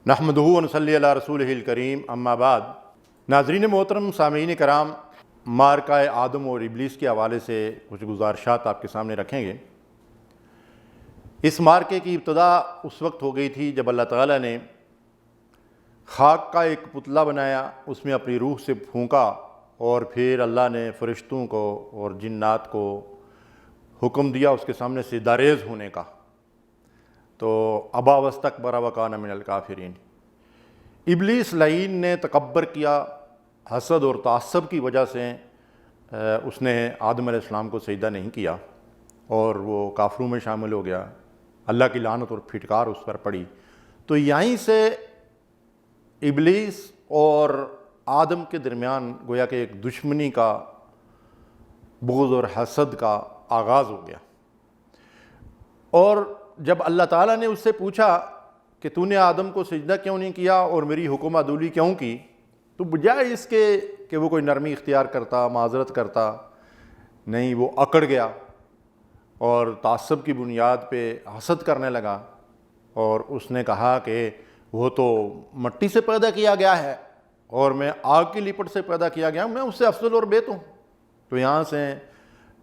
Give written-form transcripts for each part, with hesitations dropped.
نحمدہ و نصلی علی رسولہ الکریم، اما بعد۔ ناظرین محترم، سامعین کرام، معرکہ آدم اور ابلیس کے حوالے سے کچھ گزارشات آپ کے سامنے رکھیں گے۔ اس معرکے کی ابتدا اس وقت ہو گئی تھی جب اللہ تعالیٰ نے خاک کا ایک پتلا بنایا، اس میں اپنی روح سے پھونکا، اور پھر اللہ نے فرشتوں کو اور جنات کو حکم دیا اس کے سامنے سجدہ ریز ہونے کا، تو ابا واستکبر وکان من الکافرین۔ ابلیس لعین نے تکبر کیا، حسد اور تعصب کی وجہ سے اس نے آدم علیہ السلام کو سجدہ نہیں کیا اور وہ کافروں میں شامل ہو گیا۔ اللہ کی لعنت اور پھٹکار اس پر پڑی۔ تو یہیں سے ابلیس اور آدم کے درمیان گویا کہ ایک دشمنی کا، بغض اور حسد کا آغاز ہو گیا۔ اور جب اللہ تعالیٰ نے اس سے پوچھا کہ تو نے آدم کو سجدہ کیوں نہیں کیا اور میری حکم عدولی کیوں کی، تو بجائے اس کے کہ وہ کوئی نرمی اختیار کرتا، معذرت کرتا، نہیں، وہ اکڑ گیا اور تعصب کی بنیاد پہ حسد کرنے لگا، اور اس نے کہا کہ وہ تو مٹی سے پیدا کیا گیا ہے اور میں آگ کی لپٹ سے پیدا کیا گیا ہوں، میں اس سے افضل اور بہتر ہوں۔ تو یہاں سے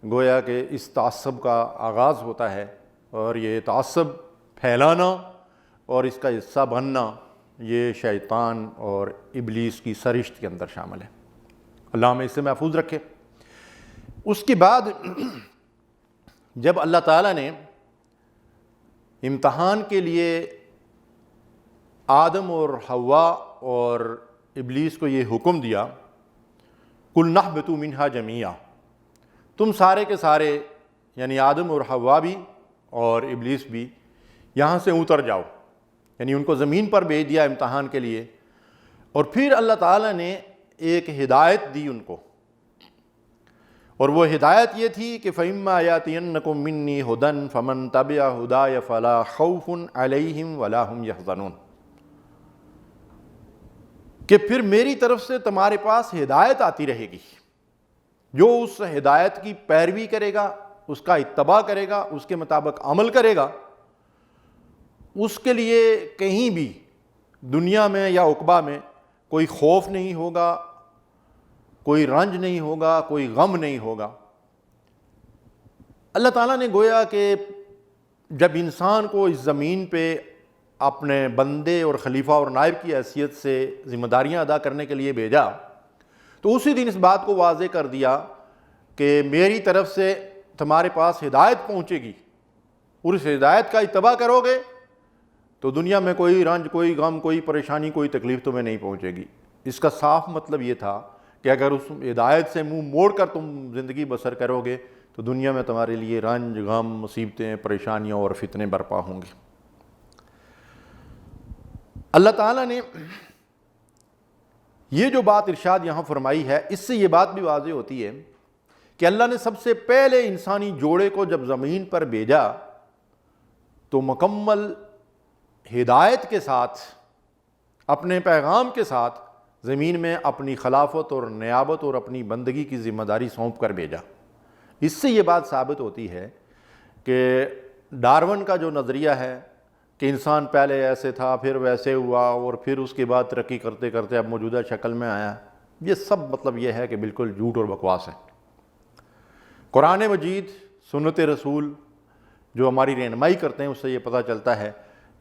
گویا کہ اس تعصب کا آغاز ہوتا ہے، اور یہ تعصب پھیلانا اور اس کا حصہ بننا یہ شیطان اور ابلیس کی سرشت کے اندر شامل ہے۔ اللہ ہمیں اس سے محفوظ رکھے۔ اس کے بعد جب اللہ تعالیٰ نے امتحان کے لیے آدم اور حوا اور ابلیس کو یہ حکم دیا، قُلْ نَهْبِطُوا مِنْهَا جَمِيعًا، تم سارے کے سارے، یعنی آدم اور حوا بھی اور ابلیس بھی، یہاں سے اتر جاؤ، یعنی ان کو زمین پر بھیج دیا امتحان کے لیے۔ اور پھر اللہ تعالیٰ نے ایک ہدایت دی ان کو، اور وہ ہدایت یہ تھی کہ فَإِمَّا يَأْتِيَنَّكُم مِّنِّي هُدًى فَمَن تَبِعَ هُدَايَ فَلَا خَوْفٌ عَلَيْهِمْ وَلَا هُمْ يَحْزَنُونَ، کہ پھر میری طرف سے تمہارے پاس ہدایت آتی رہے گی، جو اس ہدایت کی پیروی کرے گا، اس کا اتباع کرے گا، اس کے مطابق عمل کرے گا، اس کے لیے کہیں بھی دنیا میں یا عقبہ میں کوئی خوف نہیں ہوگا، کوئی رنج نہیں ہوگا، کوئی غم نہیں ہوگا۔ اللہ تعالیٰ نے گویا کہ جب انسان کو اس زمین پہ اپنے بندے اور خلیفہ اور نائب کی حیثیت سے ذمہ داریاں ادا کرنے کے لیے بھیجا، تو اسی دن اس بات کو واضح کر دیا کہ میری طرف سے تمہارے پاس ہدایت پہنچے گی، اور اس ہدایت کا اتباع کرو گے تو دنیا میں کوئی رنج، کوئی غم، کوئی پریشانی، کوئی تکلیف تمہیں نہیں پہنچے گی۔ اس کا صاف مطلب یہ تھا کہ اگر اس ہدایت سے منہ موڑ کر تم زندگی بسر کرو گے تو دنیا میں تمہارے لیے رنج، غم، مصیبتیں، پریشانیاں اور فتنے برپا ہوں گے۔ اللہ تعالیٰ نے یہ جو بات ارشاد یہاں فرمائی ہے، اس سے یہ بات بھی واضح ہوتی ہے کہ اللہ نے سب سے پہلے انسانی جوڑے کو جب زمین پر بھیجا تو مکمل ہدایت کے ساتھ، اپنے پیغام کے ساتھ زمین میں اپنی خلافت اور نیابت اور اپنی بندگی کی ذمہ داری سونپ کر بھیجا۔ اس سے یہ بات ثابت ہوتی ہے کہ ڈارون کا جو نظریہ ہے کہ انسان پہلے ایسے تھا، پھر ویسے ہوا، اور پھر اس کے بعد ترقی کرتے کرتے اب موجودہ شکل میں آیا، یہ سب مطلب یہ ہے کہ بالکل جھوٹ اور بکواس ہے۔ قرآن مجید، سنت رسول جو ہماری رہنمائی کرتے ہیں، اس سے یہ پتہ چلتا ہے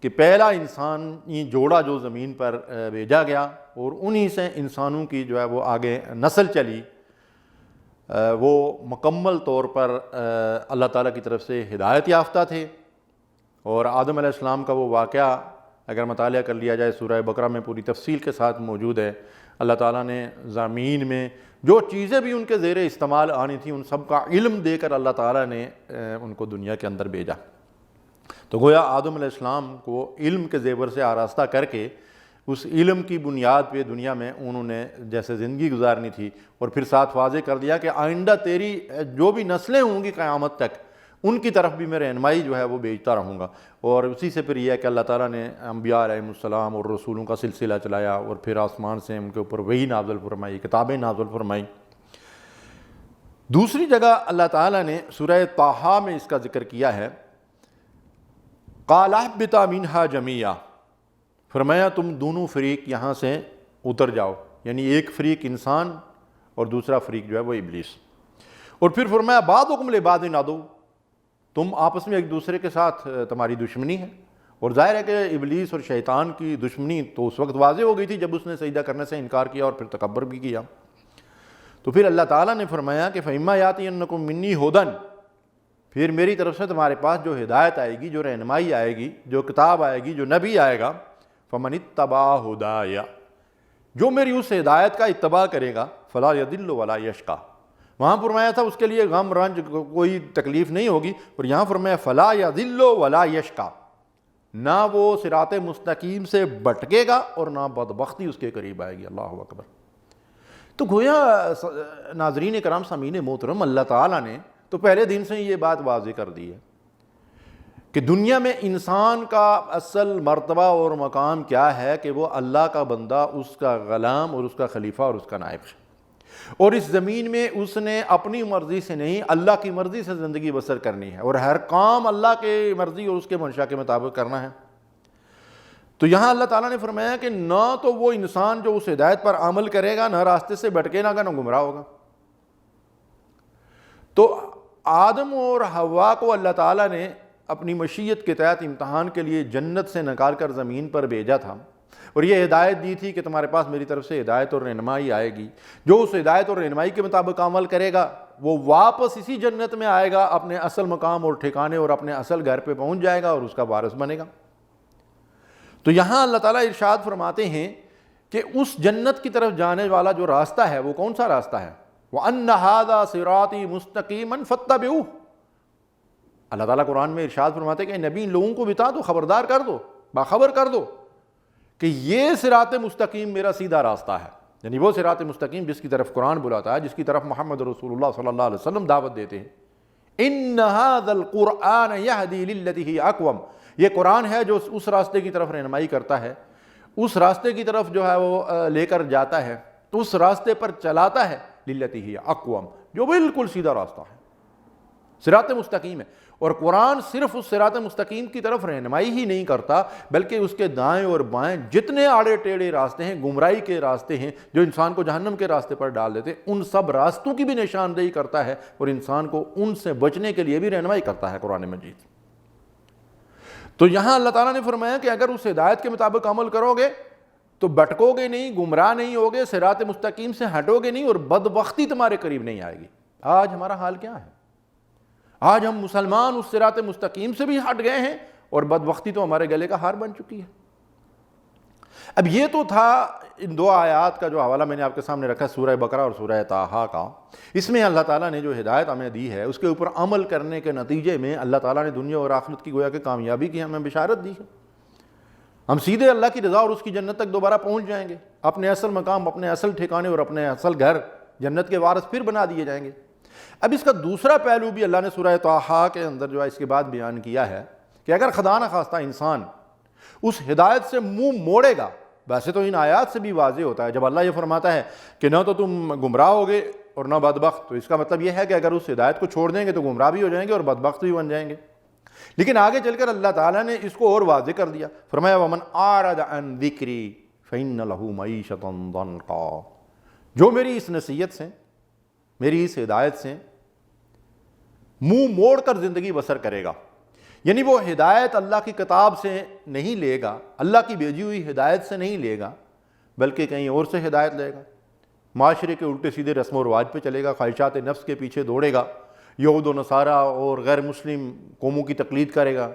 کہ پہلا انسانی جوڑا جو زمین پر بھیجا گیا، اور انہی سے انسانوں کی جو ہے وہ آگے نسل چلی، وہ مکمل طور پر اللہ تعالیٰ کی طرف سے ہدایت یافتہ تھے۔ اور آدم علیہ السلام کا وہ واقعہ اگر مطالعہ کر لیا جائے، سورہ بقرہ میں پوری تفصیل کے ساتھ موجود ہے۔ اللہ تعالیٰ نے زمین میں جو چیزیں بھی ان کے زیر استعمال آنی تھیں، ان سب کا علم دے کر اللہ تعالیٰ نے ان کو دنیا کے اندر بھیجا۔ تو گویا آدم علیہ السلام کو علم کے زیور سے آراستہ کر کے اس علم کی بنیاد پہ دنیا میں انہوں نے جیسے زندگی گزارنی تھی، اور پھر ساتھ واضح کر دیا کہ آئندہ تیری جو بھی نسلیں ہوں گی قیامت تک، ان کی طرف بھی میں رہنمائی جو ہے وہ بھیجتا رہوں گا۔ اور اسی سے پھر یہ ہے کہ اللہ تعالیٰ نے انبیاء علیہ السلام اور رسولوں کا سلسلہ چلایا، اور پھر آسمان سے ان کے اوپر وحی نازل فرمائی، کتابیں نازل فرمائی۔ دوسری جگہ اللہ تعالیٰ نے سورہ طٰہٰ میں اس کا ذکر کیا ہے، قَالَ اهْبِطَا مِنْهَا جَمِيعًا فرمایا تم دونوں فریق یہاں سے اتر جاؤ، یعنی ایک فریق انسان اور دوسرا فریق جو ہے وہ ابلیس۔ اور پھر فرمایا بعضکم لبعض عدو، تم آپس میں ایک دوسرے کے ساتھ تمہاری دشمنی ہے۔ اور ظاہر ہے کہ ابلیس اور شیطان کی دشمنی تو اس وقت واضح ہو گئی تھی جب اس نے سجدہ کرنے سے انکار کیا اور پھر تکبر بھی کیا۔ تو پھر اللہ تعالیٰ نے فرمایا کہ فَإِمَّا يَأْتِيَنَّكُم مِّنِّي هُدًى، پھر میری طرف سے تمہارے پاس جو ہدایت آئے گی، جو رہنمائی آئے گی، جو کتاب آئے گی، جو نبی آئے گا، فَمَنِ اتَّبَعَ هُدَايَ، جو میری اس ہدایت کا اتباع کرے گا، فَلَا يَضِلُّ وَلَا يَشْقَىٰ، وہاں فرمایا تھا اس کے لیے غم رنج کوئی تکلیف نہیں ہوگی، اور یہاں فرمایا فَلَا يَضِلُّ وَلَا يَشْقَىٰ، نہ وہ صراط مستقیم سے بھٹکے گا اور نہ بدبختی اس کے قریب آئے گی۔ اللہ اکبر۔ تو گویا ناظرین کرام سامعین محترم، اللہ تعالیٰ نے تو پہلے دن سے یہ بات واضح کر دی ہے کہ دنیا میں انسان کا اصل مرتبہ اور مقام کیا ہے، کہ وہ اللہ کا بندہ، اس کا غلام اور اس کا خلیفہ اور اس کا نائب ہے، اور اس زمین میں اس نے اپنی مرضی سے نہیں اللہ کی مرضی سے زندگی بسر کرنی ہے، اور ہر کام اللہ کی مرضی اور اس کے منشا کے مطابق کرنا ہے۔ تو یہاں اللہ تعالیٰ نے فرمایا کہ نہ تو وہ انسان جو اس ہدایت پر عمل کرے گا، نہ راستے سے بھٹکے گا، نہ گمراہ ہوگا۔ تو آدم اور حوا کو اللہ تعالیٰ نے اپنی مشیت کے تحت امتحان کے لیے جنت سے نکال کر زمین پر بھیجا تھا، اور یہ ہدایت دی تھی کہ تمہارے پاس میری طرف سے ہدایت اور رہنمائی آئے گی، جو اس ہدایت اور رہنمائی کے مطابق عمل کرے گا وہ واپس اسی جنت میں آئے گا، اپنے اصل مقام اور ٹھکانے اور اپنے اصل گھر پہ پہنچ جائے گا اور اس کا وارث بنے گا۔ تو یہاں اللہ تعالیٰ ارشاد فرماتے ہیں کہ اس جنت کی طرف جانے والا جو راستہ ہے وہ کون سا راستہ ہے؟ وَأَنَّ هَذَا صِرَاطِي مُسْتَقِيمًا فَاتَّبِعُوهُ۔ اللہ تعالیٰ قرآن میں ارشاد فرماتے ہیں کہ نبی ان لوگوں کو بتا دو، خبردار کر دو، باخبر کر دو کہ یہ صراط مستقیم میرا سیدھا راستہ ہے، یعنی وہ صراط مستقیم جس کی طرف قرآن بلاتا ہے، جس کی طرف محمد رسول اللہ صلی اللہ علیہ وسلم دعوت دیتے ہیں۔ إِنَّ هَذَا الْقُرْآنَ يَهْدِي لِلَّتِي هِيَ أَقْوَمُ، یہ قرآن ہے جو اس راستے کی طرف رہنمائی کرتا ہے، اس راستے کی طرف جو ہے وہ لے کر جاتا ہے، تو اس راستے پر چلاتا ہے، لِلَّتِي هِيَ أَقْوَمُ، جو بالکل سیدھا راستہ ہے، صراط مستقیم ہے۔ اور قرآن صرف اس صراط مستقیم کی طرف رہنمائی ہی نہیں کرتا، بلکہ اس کے دائیں اور بائیں جتنے آڑے ٹیڑھے راستے ہیں، گمراہی کے راستے ہیں جو انسان کو جہنم کے راستے پر ڈال دیتے، ان سب راستوں کی بھی نشاندہی کرتا ہے اور انسان کو ان سے بچنے کے لیے بھی رہنمائی کرتا ہے قرآن مجید۔ تو یہاں اللہ تعالیٰ نے فرمایا کہ اگر اس ہدایت کے مطابق عمل کرو گے تو بھٹکو گے نہیں، گمراہ نہیں ہوگے، صراط مستقیم سے ہٹو گے نہیں، اور بدبختی تمہارے قریب نہیں آئے گی۔ آج ہمارا حال کیا ہے؟ آج ہم مسلمان اس صراط مستقیم سے بھی ہٹ گئے ہیں اور بدبختی تو ہمارے گلے کا ہار بن چکی ہے۔ اب یہ تو تھا ان دو آیات کا جو حوالہ میں نے آپ کے سامنے رکھا، سورہ بقرہ اور سورہ طٰہٰ کا۔ اس میں اللہ تعالیٰ نے جو ہدایت ہمیں دی ہے اس کے اوپر عمل کرنے کے نتیجے میں اللہ تعالیٰ نے دنیا اور آخرت کی گویا کہ کامیابی کی ہمیں بشارت دی ہے۔ ہم سیدھے اللہ کی رضا اور اس کی جنت تک دوبارہ پہنچ جائیں گے، اپنے اصل مقام، اپنے اصل ٹھکانے اور اپنے اصل گھر جنت کے وارث پھر بنا دیے جائیں گے۔ اب اس کا دوسرا پہلو بھی اللہ نے سورہ طٰہٰ کے اندر جو ہے اس کے بعد بیان کیا ہے کہ اگر خدا نخواستہ انسان اس ہدایت سے منہ موڑے گا، ویسے تو ان آیات سے بھی واضح ہوتا ہے جب اللہ یہ فرماتا ہے کہ نہ تو تم گمراہ ہوگے اور نہ بدبخت، تو اس کا مطلب یہ ہے کہ اگر اس ہدایت کو چھوڑ دیں گے تو گمراہ بھی ہو جائیں گے اور بدبخت بھی بن جائیں گے۔ لیکن آگے چل کر اللہ تعالیٰ نے اس کو اور واضح کر دیا، فرمایا وَمَنْ أَعْرَضَ عَنْ ذِكْرِي فَإِنَّ لَهُ مَعِيشَةً ضَنْكًا، جو میری اس نصیحت سے، میری اس ہدایت سے منہ موڑ کر زندگی بسر کرے گا، یعنی وہ ہدایت اللہ کی کتاب سے نہیں لے گا، اللہ کی بھیجی ہوئی ہدایت سے نہیں لے گا، بلکہ کہیں اور سے ہدایت لے گا، معاشرے کے الٹے سیدھے رسم و رواج پہ چلے گا، خواہشات نفس کے پیچھے دوڑے گا، یہود و نصارہ اور غیر مسلم قوموں کی تقلید کرے گا،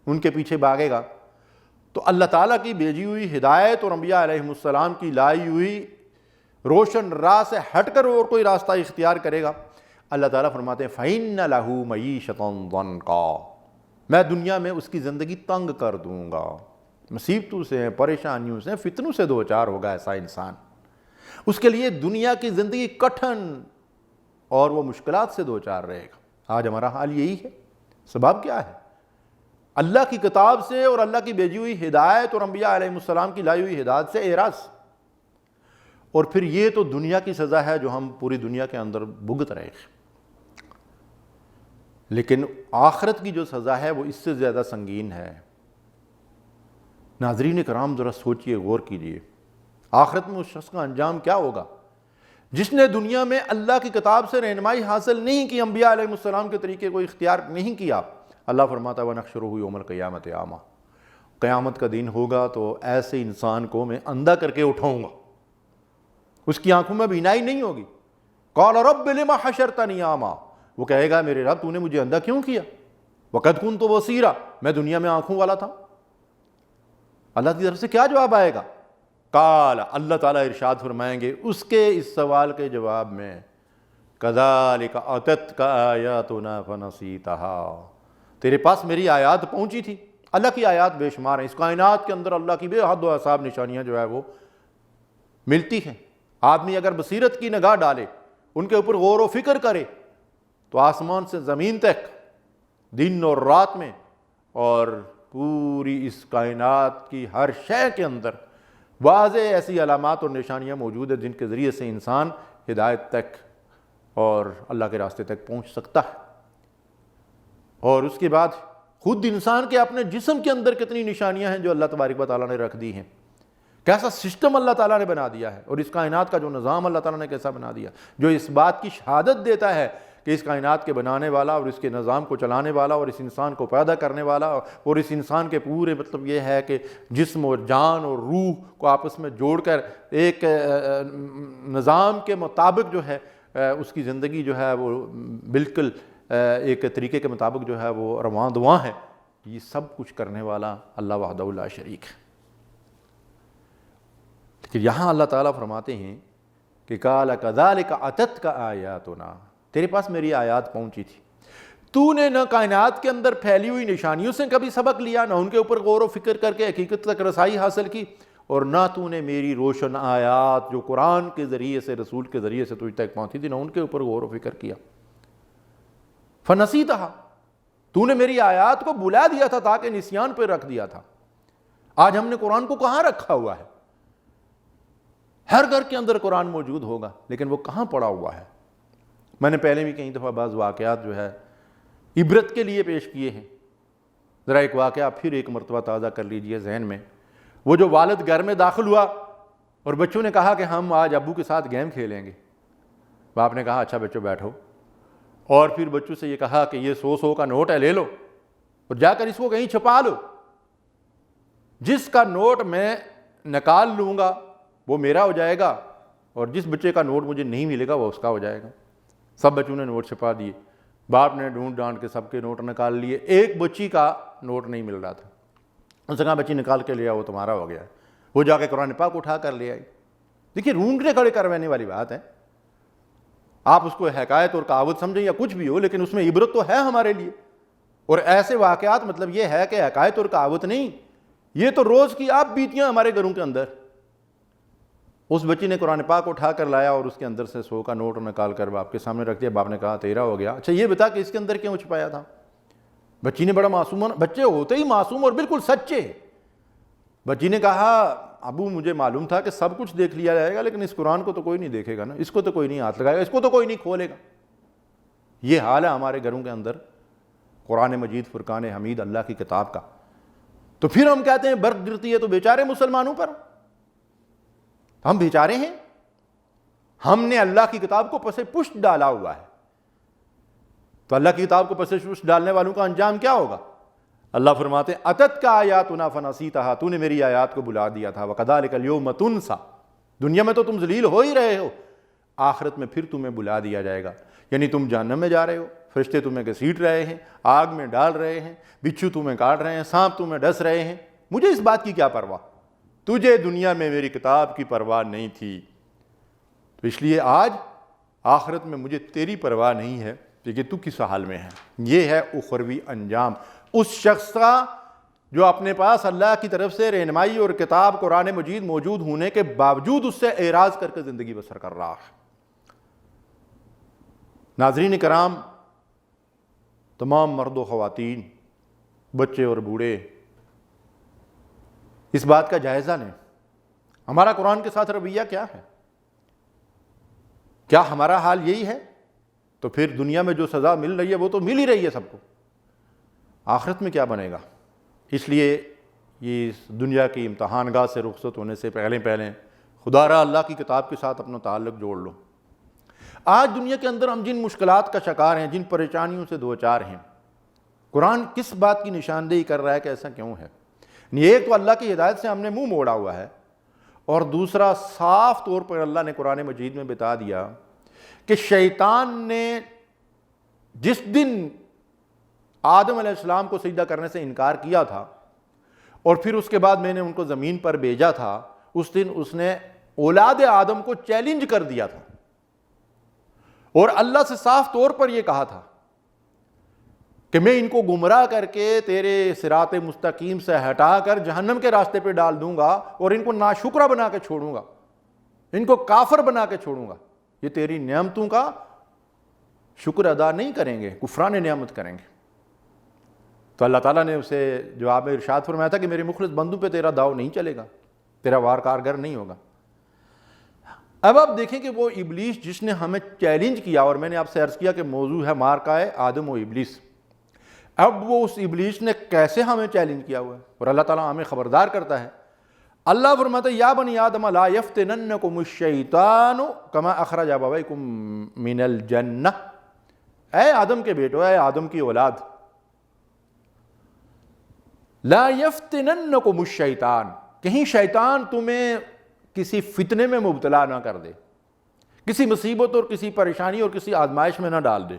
ان کے پیچھے بھاگے گا، تو اللہ تعالیٰ کی بھیجی ہوئی ہدایت اور انبیاء علیہم السلام کی لائی ہوئی روشن راہ سے ہٹ کر اور کوئی راستہ اختیار کرے گا، اللہ تعالیٰ فرماتے ہیں فَإِنَّ لَهُ مَعِيشَةً ضَنْكًا، میں دنیا میں اس کی زندگی تنگ کر دوں گا، مصیبتوں سے، پریشانیوں سے، فتنوں سے دوچار ہوگا ایسا انسان، اس کے لیے دنیا کی زندگی کٹھن اور وہ مشکلات سے دوچار رہے گا۔ آج ہمارا حال یہی ہے۔ سبب کیا ہے؟ اللہ کی کتاب سے اور اللہ کی بھیجی ہوئی ہدایت اور انبیاء علیہ السلام کی لائی ہوئی ہدایت سے اعراض، اور پھر یہ تو دنیا کی سزا ہے جو ہم پوری دنیا کے اندر بھگت رہے ہیں، لیکن آخرت کی جو سزا ہے وہ اس سے زیادہ سنگین ہے۔ ناظرین کرام ذرا سوچئے، غور کیجئے، آخرت میں اس شخص کا انجام کیا ہوگا جس نے دنیا میں اللہ کی کتاب سے رہنمائی حاصل نہیں کی، انبیاء علیہ السلام کے طریقے کو اختیار نہیں کیا۔ اللہ فرماتا ہے وَنَحْشُرُهُ يَوْمَ الْقِيَامَةِ أَعْمَى، قیامت کا دن ہوگا تو ایسے انسان کو میں اندھا کر کے اٹھاؤں گا، اس کی آنکھوں میں بینائی نہیں ہوگی۔ قَالَ رَبِّ لِمَ حَشَرْتَنِي أَعْمَى، وہ کہے گا میرے رب تو نے مجھے اندھا کیوں کیا؟ وَقَدْ كُنْتُ بَصِيرًا، میں دنیا میں آنکھوں والا تھا۔ اللہ کی طرف سے کیا جواب آئے گا؟ قال، اللہ تعالیٰ ارشاد فرمائیں گے اس کے اس سوال کے جواب میں، كَذَلِكَ أَتَتْكَ آيَاتُنَا فَنَسِيتَهَا، تیرے پاس میری آیات پہنچی تھی۔ اللہ کی آیات بے شمار ہیں، اس کائنات کے اندر اللہ کی بے حد و حساب نشانیاں جو ہے وہ ملتی ہیں۔ آدمی اگر بصیرت کی نگاہ ڈالے، ان کے اوپر غور و فکر کرے، تو آسمان سے زمین تک، دن اور رات میں، اور پوری اس کائنات کی ہر شے کے اندر واضح ایسی علامات اور نشانیاں موجود ہیں جن کے ذریعے سے انسان ہدایت تک اور اللہ کے راستے تک پہنچ سکتا ہے۔ اور اس کے بعد خود انسان کے اپنے جسم کے اندر کتنی نشانیاں ہیں جو اللہ تبارک و تعالیٰ نے رکھ دی ہیں، کیسا سسٹم اللہ تعالیٰ نے بنا دیا ہے، اور اس کائنات کا جو نظام اللہ تعالیٰ نے کیسا بنا دیا، جو اس بات کی شہادت دیتا ہے کہ اس کائنات کے بنانے والا اور اس کے نظام کو چلانے والا اور اس انسان کو پیدا کرنے والا اور اس انسان کے پورے مطلب یہ ہے کہ جسم اور جان اور روح کو آپس میں جوڑ کر ایک نظام کے مطابق جو ہے اس کی زندگی جو ہے وہ بالکل ایک طریقے کے مطابق جو ہے وہ رواں دواں ہے، یہ سب کچھ کرنے والا اللہ وحدہ لا شریک ہے۔ لیکن یہاں اللہ تعالیٰ فرماتے ہیں کہ قال كذلك أتتك آياتنا، تیرے پاس میری آیات پہنچی تھی، تو نے نہ کائنات کے اندر پھیلی ہوئی نشانیوں سے کبھی سبق لیا، نہ ان کے اوپر غور و فکر کر کے حقیقت تک رسائی حاصل کی، اور نہ تو نے میری روشن آیات جو قرآن کے ذریعے سے، رسول کے ذریعے سے تجھ تک پہنچی تھی، نہ ان کے اوپر غور و فکر کیا۔ فنسیتہا، تو نے میری آیات کو بلا دیا تھا تاکہ نسیان پہ رکھ دیا تھا۔ آج ہم نے قرآن کو کہاں رکھا ہوا ہے؟ ہر گھر کے اندر قرآن موجود ہوگا، لیکن وہ کہاں پڑا ہوا ہے؟ میں نے پہلے بھی کئی دفعہ بعض واقعات جو ہے عبرت کے لیے پیش کیے ہیں، ذرا ایک واقعہ پھر ایک مرتبہ تازہ کر لیجئے ذہن میں۔ وہ جو والد گھر میں داخل ہوا اور بچوں نے کہا کہ ہم آج ابو کے ساتھ گیم کھیلیں گے، باپ نے کہا اچھا بچوں بیٹھو، اور پھر بچوں سے یہ کہا کہ یہ 100 کا نوٹ ہے، لے لو اور جا کر اس کو کہیں چھپا لو، جس کا نوٹ میں نکال لوں گا وہ میرا ہو جائے گا، اور جس بچے کا نوٹ مجھے نہیں ملے گا وہ اس کا ہو جائے گا۔ سب بچوں نے نوٹ چھپا دیے، باپ نے ڈھونڈ ڈانٹ کے سب کے نوٹ نکال لیے، ایک بچی کا نوٹ نہیں مل رہا تھا۔ اس نے کہا بچی نکال کے لیا، وہ تمہارا ہو گیا۔ وہ جا کے قرآن پاک اٹھا کر لے آئی۔ دیکھیے رونگٹے کھڑے کروانے والی بات ہے، آپ اس کو حکایت اور کہاوت سمجھیں یا کچھ بھی ہو، لیکن اس میں عبرت تو ہے ہمارے لیے۔ اور ایسے واقعات مطلب یہ ہے کہ حکایت اور کہاوت نہیں، یہ تو روز کی آپ بیتیاں ہمارے گھروں کے اندر۔ اس بچی نے قرآن پاک اٹھا کر لایا اور اس کے اندر سے 100 کا نوٹ نکال کر باپ کے سامنے رکھ دیا۔ باپ نے کہا تیرا ہو گیا، اچھا یہ بتا کہ اس کے اندر کیوں چھپایا تھا؟ بچی نے بڑا معصوم، بچے ہوتے ہی معصوم اور بالکل سچے، بچی نے کہا ابو مجھے معلوم تھا کہ سب کچھ دیکھ لیا جائے گا، لیکن اس قرآن کو تو کوئی نہیں دیکھے گا نا، اس کو تو کوئی نہیں ہاتھ لگائے گا، اس کو تو کوئی نہیں کھولے گا۔ یہ حال ہے ہمارے گھروں کے اندر قرآن مجید فرقان حمید اللہ کی کتاب کا۔ تو پھر ہم کہتے ہیں برق گرتی ہے تو بیچارے مسلمانوں پر، ہم بیچارے ہیں، ہم نے اللہ کی کتاب کو پس پشت ڈالا ہوا ہے۔ تو اللہ کی کتاب کو پس پشت ڈالنے والوں کا انجام کیا ہوگا؟ اللہ فرماتے ہیں اتت کا آیاتنا فنسیتہا، تو نے میری آیات کو بلا دیا تھا، وکذالک الیوم تنسیٰ، دنیا میں تو تم ذلیل ہو ہی رہے ہو، آخرت میں پھر تمہیں بلا دیا جائے گا، یعنی تم جہنم میں جا رہے ہو، فرشتے تمہیں گھسیٹ رہے ہیں، آگ میں ڈال رہے ہیں، بچھو تمہیں کاٹ رہے ہیں، سانپ تمہیں ڈس رہے ہیں، مجھے اس بات کی کیا پرواہ؟ تجھے دنیا میں میری کتاب کی پرواہ نہیں تھی، تو اس لیے آج آخرت میں مجھے تیری پرواہ نہیں ہے کہ تو کس حال میں ہے۔ یہ ہے اخروی انجام اس شخص کا جو اپنے پاس اللہ کی طرف سے رہنمائی اور کتاب قرآن مجید موجود ہونے کے باوجود اس سے اعراض کر کے زندگی بسر کر رہا ہے۔ ناظرین کرام، تمام مرد و خواتین، بچے اور بوڑھے، اس بات کا جائزہ لیں ہمارا قرآن کے ساتھ رویہ کیا ہے؟ کیا ہمارا حال یہی ہے؟ تو پھر دنیا میں جو سزا مل رہی ہے وہ تو مل ہی رہی ہے سب کو، آخرت میں کیا بنے گا؟ اس لیے یہ اس دنیا کی امتحان گاہ سے رخصت ہونے سے پہلے خدا را اللہ کی کتاب کے ساتھ اپنا تعلق جوڑ لو۔ آج دنیا کے اندر ہم جن مشکلات کا شکار ہیں، جن پریشانیوں سے دوچار ہیں، قرآن کس بات کی نشاندہی کر رہا ہے کہ ایسا کیوں ہے؟ ایک تو اللہ کی ہدایت سے ہم نے منہ موڑا ہوا ہے، اور دوسرا صاف طور پر اللہ نے قرآن مجید میں بتا دیا کہ شیطان نے جس دن آدم علیہ السلام کو سجدہ کرنے سے انکار کیا تھا اور پھر اس کے بعد میں نے ان کو زمین پر بھیجا تھا، اس دن اس نے اولاد آدم کو چیلنج کر دیا تھا اور اللہ سے صاف طور پر یہ کہا تھا کہ میں ان کو گمراہ کر کے تیرے صراط مستقیم سے ہٹا کر جہنم کے راستے پہ ڈال دوں گا اور ان کو ناشکرہ بنا کے چھوڑوں گا، ان کو کافر بنا کے چھوڑوں گا، یہ تیری نعمتوں کا شکر ادا نہیں کریں گے، کفران نعمت کریں گے۔ تو اللہ تعالیٰ نے اسے جواب میں ارشاد فرمایا تھا کہ میرے مخلص بندوں پہ تیرا داؤ نہیں چلے گا، تیرا وار کارگر نہیں ہوگا۔ اب آپ دیکھیں کہ وہ ابلیس جس نے ہمیں چیلنج کیا، اور میں نے آپ سے عرض کیا کہ موضوع ہے مارکہ آدم و ابلیس، اب وہ اس ابلیس نے کیسے ہمیں چیلنج کیا ہوا ہے، اور اللہ تعالیٰ ہمیں خبردار کرتا ہے۔ اللہ فرماتا ہے یا بنی آدم لا یفتننکم الشیطان کما اخرج ابویکم من الجنہ، اے آدم کے بیٹو، اے آدم کی اولاد، لا یفتننکم الشیطان، کہیں شیطان تمہیں کسی فتنے میں مبتلا نہ کر دے، کسی مصیبت اور کسی پریشانی اور کسی آزمائش میں نہ ڈال دے۔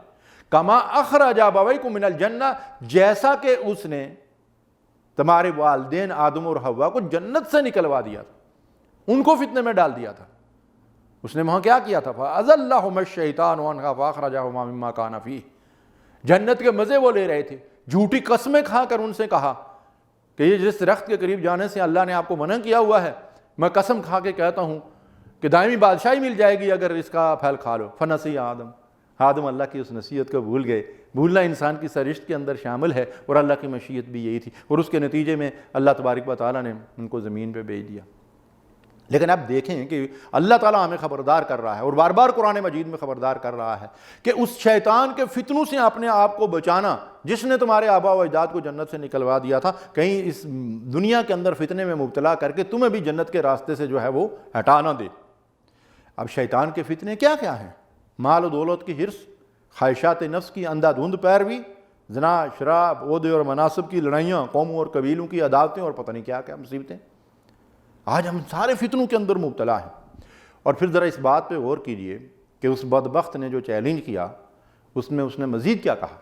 کما اخرج ابویکم من الجنہ، جیسا کہ اس نے تمہارے والدین آدم اور حوا کو جنت سے نکلوا دیا تھا، ان کو فتنے میں ڈال دیا تھا۔ اس نے وہاں کیا کیا تھا؟ فَأَزَلَّهُمَا الشَّيْطَانُ عَنْهَا فَأَخْرَجَهُمَا مِمَّا كَانَ فِيهِ، جنت کے مزے وہ لے رہے تھے، جھوٹی قسمیں کھا کر ان سے کہا کہ یہ جس درخت کے قریب جانے سے اللہ نے آپ کو منع کیا ہوا ہے، میں قسم کھا کے کہتا ہوں کہ دائمی بادشاہی مل جائے گی اگر اس کا پھل کھا لو۔ فَنَسِيَ آدم اللہ کی اس نصیحت کو بھول گئے۔ بھولنا انسان کی سرشت کے اندر شامل ہے، اور اللہ کی مشیت بھی یہی تھی، اور اس کے نتیجے میں اللہ تبارک و تعالیٰ نے ان کو زمین پہ بھیج دیا۔ لیکن اب دیکھیں کہ اللہ تعالیٰ ہمیں خبردار کر رہا ہے، اور بار بار قرآن مجید میں خبردار کر رہا ہے کہ اس شیطان کے فتنوں سے اپنے آپ کو بچانا جس نے تمہارے آبا و اجداد کو جنت سے نکلوا دیا تھا، کہیں اس دنیا کے اندر فتنے میں مبتلا کر کے تمہیں بھی جنت کے راستے سے جو ہے وہ ہٹا نہ دے۔ اب شیطان کے فتنے کیا کیا ہیں؟ مال و دولت کی حرص، خواہشات نفس کی اندھا دھند پیروی، زنا، شراب، عہدے اور مناصب کی لڑائیاں، قوموں اور قبیلوں کی عداوتیں، اور پتہ نہیں کیا کیا مصیبتیں۔ آج ہم سارے فتنوں کے اندر مبتلا ہیں۔ اور پھر ذرا اس بات پہ غور کیجئے کہ اس بدبخت نے جو چیلنج کیا اس میں اس نے مزید کیا کہا؟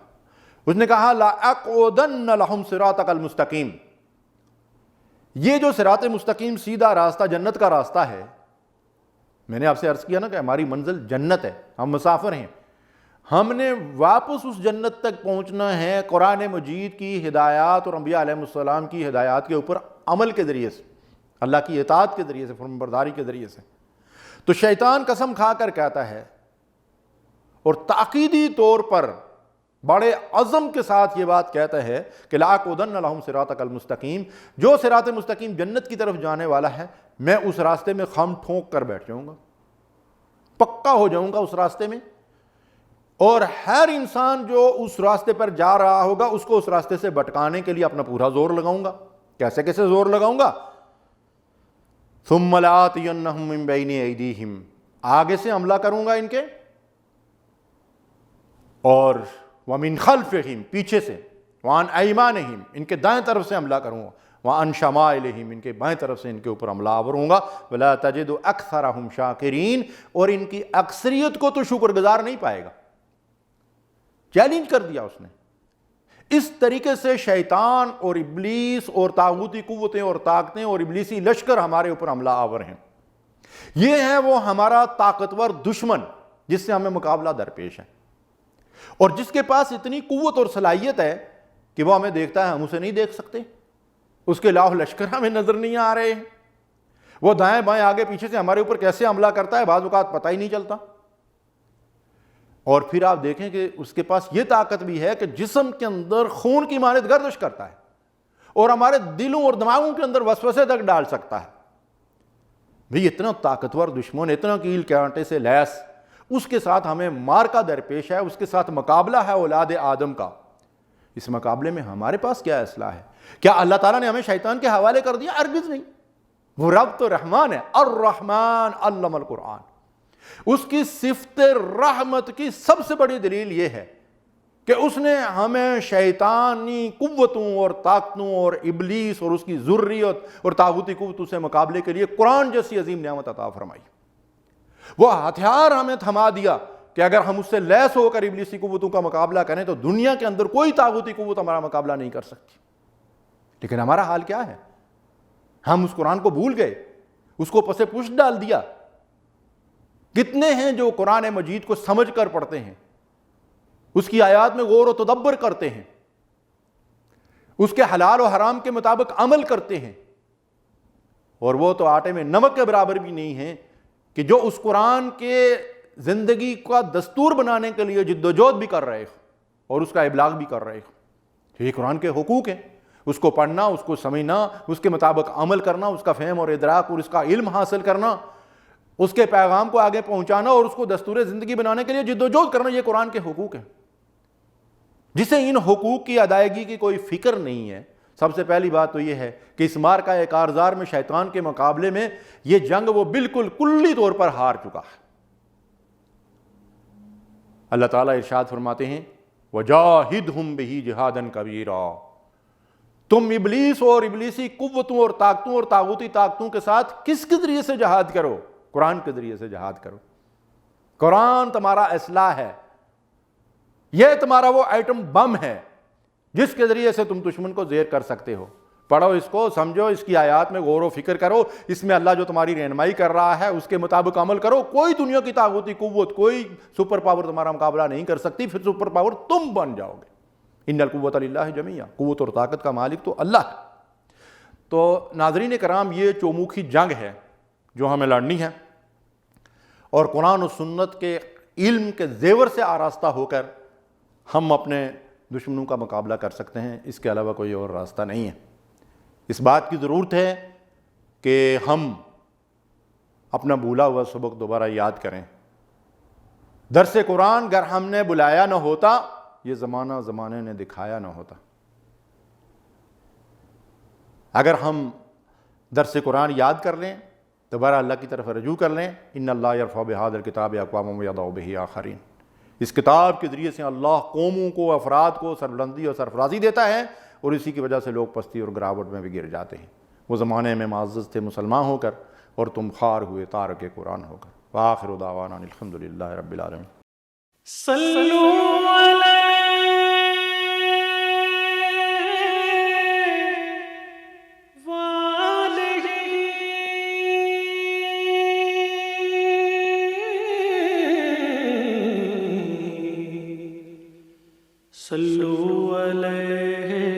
اس نے کہا لَأَقْعُدَنَّ لَهُمْ صِرَاطَكَ الْمُسْتَقِيمَ، یہ جو صراط مستقیم سیدھا راستہ جنت کا راستہ ہے، میں نے آپ سے عرض کیا نا کہ ہماری منزل جنت ہے، ہم مسافر ہیں، ہم نے واپس اس جنت تک پہنچنا ہے قرآن مجید کی ہدایات اور انبیاء علیہ السلام کی ہدایات کے اوپر عمل کے ذریعے سے، اللہ کی اطاعت کے ذریعے سے، فرمانبرداری کے ذریعے سے۔ تو شیطان قسم کھا کر کہتا ہے اور تاکیدی طور پر بڑے عزم کے ساتھ یہ بات کہتا ہے کہ لَأَقْعُدَنَّ لَهُمْ صِرَاطَكَ الْمُسْتَقِيمَ، جو صراط مستقیم جنت کی طرف جانے والا ہے میں اس راستے میں خم ٹھونک کر بیٹھ جاؤں گا، پکا ہو جاؤں گا اس راستے میں، اور ہر انسان جو اس راستے پر جا رہا ہوگا اس کو اس راستے سے بھٹکانے کے لیے اپنا پورا زور لگاؤں گا۔ کیسے کیسے زور لگاؤں گا؟ ثُمَّ لَآتِيَنَّهُم مِّن بَيْنِ أَيْدِيهِمْ، آگے سے حملہ کروں گا ان کے، اور وَمِنْ خَلْفِهِمْ، پیچھے سے، وَعَنْ أَيْمَانِهِمْ، ان کے دائیں طرف سے حملہ کروں گا، وَعَنْ شَمَائِلِهِمْ، ان کے بائیں طرف سے ان کے اوپر حملہ آور ہوں گا، وَلَا تَجِدُ أَكْثَرَهُمْ شَاكِرِينَ، اور ان کی اکثریت کو تو شکر گزار نہیں پائے گا۔ چیلنج کر دیا اس نے۔ اس طریقے سے شیطان اور ابلیس اور طاغوتی قوتیں اور طاقتیں اور ابلیسی لشکر ہمارے اوپر حملہ آور ہیں۔ یہ ہے وہ ہمارا طاقتور دشمن جس سے ہمیں مقابلہ درپیش ہے، اور جس کے پاس اتنی قوت اور صلاحیت ہے کہ وہ ہمیں دیکھتا ہے، ہم اسے نہیں دیکھ سکتے، اس کے لاؤ لشکر ہمیں نظر نہیں آ رہے ہیں، وہ دائیں بائیں آگے پیچھے سے ہمارے اوپر کیسے حملہ کرتا ہے بعض اوقات پتہ ہی نہیں چلتا۔ اور پھر آپ دیکھیں کہ اس کے پاس یہ طاقت بھی ہے کہ جسم کے اندر خون کی مانند گردش کرتا ہے، اور ہمارے دلوں اور دماغوں کے اندر وسوسے تک ڈال سکتا ہے۔ بھئی اتنا طاقتور دشمن، اتنا کیل کانٹے سے لیس، اس کے ساتھ ہمیں مارکا درپیش ہے، اس کے ساتھ مقابلہ ہے اولاد آدم کا۔ اس مقابلے میں ہمارے پاس کیا اسلحہ ہے؟ کیا اللہ تعالیٰ نے ہمیں شیطان کے حوالے کر دیا؟ ہرگز نہیں. وہ رب تو رحمان ہے. الرحمن علم القرآن. اس کی صفت رحمت کی سب سے بڑی دلیل یہ ہے کہ اس نے ہمیں شیطانی قوتوں اور طاقتوں اور ابلیس اور اس کی ذریت اور طاغوتی قوتوں سے مقابلے کے لیے قرآن جیسی عظیم نعمت عطا فرمائی. وہ ہتھیار ہمیں تھما دیا کہ اگر ہم اس سے لیس ہو کر ابلیسی قوتوں کا مقابلہ کریں تو دنیا کے اندر کوئی طاغوتی قوت ہمارا مقابلہ نہیں کر سکتی. لیکن ہمارا حال کیا ہے؟ ہم اس قرآن کو بھول گئے، اس کو پس پشت ڈال دیا. کتنے ہیں جو قرآن مجید کو سمجھ کر پڑھتے ہیں، اس کی آیات میں غور و تدبر کرتے ہیں، اس کے حلال و حرام کے مطابق عمل کرتے ہیں، اور وہ تو آٹے میں نمک کے برابر بھی نہیں ہیں کہ جو اس قرآن کے زندگی کا دستور بنانے کے لیے جد و جہد بھی کر رہے ہو اور اس کا ابلاغ بھی کر رہے ہو. یہ قرآن کے حقوق ہیں، اس کو پڑھنا، اس کو سمجھنا، اس کے مطابق عمل کرنا، اس کا فہم اور ادراک اور اس کا علم حاصل کرنا، اس کے پیغام کو آگے پہنچانا اور اس کو دستور زندگی بنانے کے لیے جد و جہد کرنا، یہ قرآن کے حقوق ہیں. جسے ان حقوق کی ادائیگی کی کوئی فکر نہیں ہے، سب سے پہلی بات تو یہ ہے کہ اس مارکہ کارزار میں شیطان کے مقابلے میں یہ جنگ وہ بالکل کلی طور پر ہار چکا ہے. اللہ تعالیٰ ارشاد فرماتے ہیں وَجَاهِدْهُمْ بِهِ جِهَادًا كَبِيرًا. تم ابلیس اور ابلیسی قوتوں اور طاقتوں اور طاغوتی طاقتوں کے ساتھ کس کے ذریعے سے جہاد کرو؟ قرآن کے ذریعے سے جہاد کرو. قرآن تمہارا اسلحہ ہے، یہ تمہارا وہ ایٹم بم ہے جس کے ذریعے سے تم دشمن کو زیر کر سکتے ہو. پڑھو اس کو، سمجھو، اس کی آیات میں غور و فکر کرو، اس میں اللہ جو تمہاری رہنمائی کر رہا ہے اس کے مطابق عمل کرو. کوئی دنیا کی طاغوتی قوت، کوئی سپر پاور تمہارا مقابلہ نہیں کر سکتی. پھر سپر پاور تم بن جاؤ گے. ان القوۃ للہ جمیعا. قوت اور طاقت کا مالک تو اللہ ہے. تو ناظرین کرام، یہ چوموکھی جنگ ہے جو ہمیں لڑنی ہے، اور قرآن و سنت کے علم کے زیور سے آراستہ ہو کر ہم اپنے دشمنوں کا مقابلہ کر سکتے ہیں. اس کے علاوہ کوئی اور راستہ نہیں ہے. اس بات کی ضرورت ہے کہ ہم اپنا بھولا ہوا سبق دوبارہ یاد کریں. درس قرآن اگر ہم نے بلایا نہ ہوتا، یہ زمانے نے دکھایا نہ ہوتا. اگر ہم درس قرآن یاد کر لیں، دوبارہ اللہ کی طرف رجوع کر لیں، ان اللہ یرفع بہذا الکتاب اقواما ویضع بہ آخرین. اس کتاب کے ذریعے سے اللہ قوموں کو، افراد کو سربلندی اور سرفرازی دیتا ہے، اور اسی کی وجہ سے لوگ پستی اور گراوٹ میں بھی گر جاتے ہیں. وہ زمانے میں معزز تھے مسلمان ہو کر، اور تم خوار ہوئے تارک قرآن ہو کر. وآخر دعوانا الحمدللہ رب العالمین. صلوا علیہ وآلہ صلوا علیہ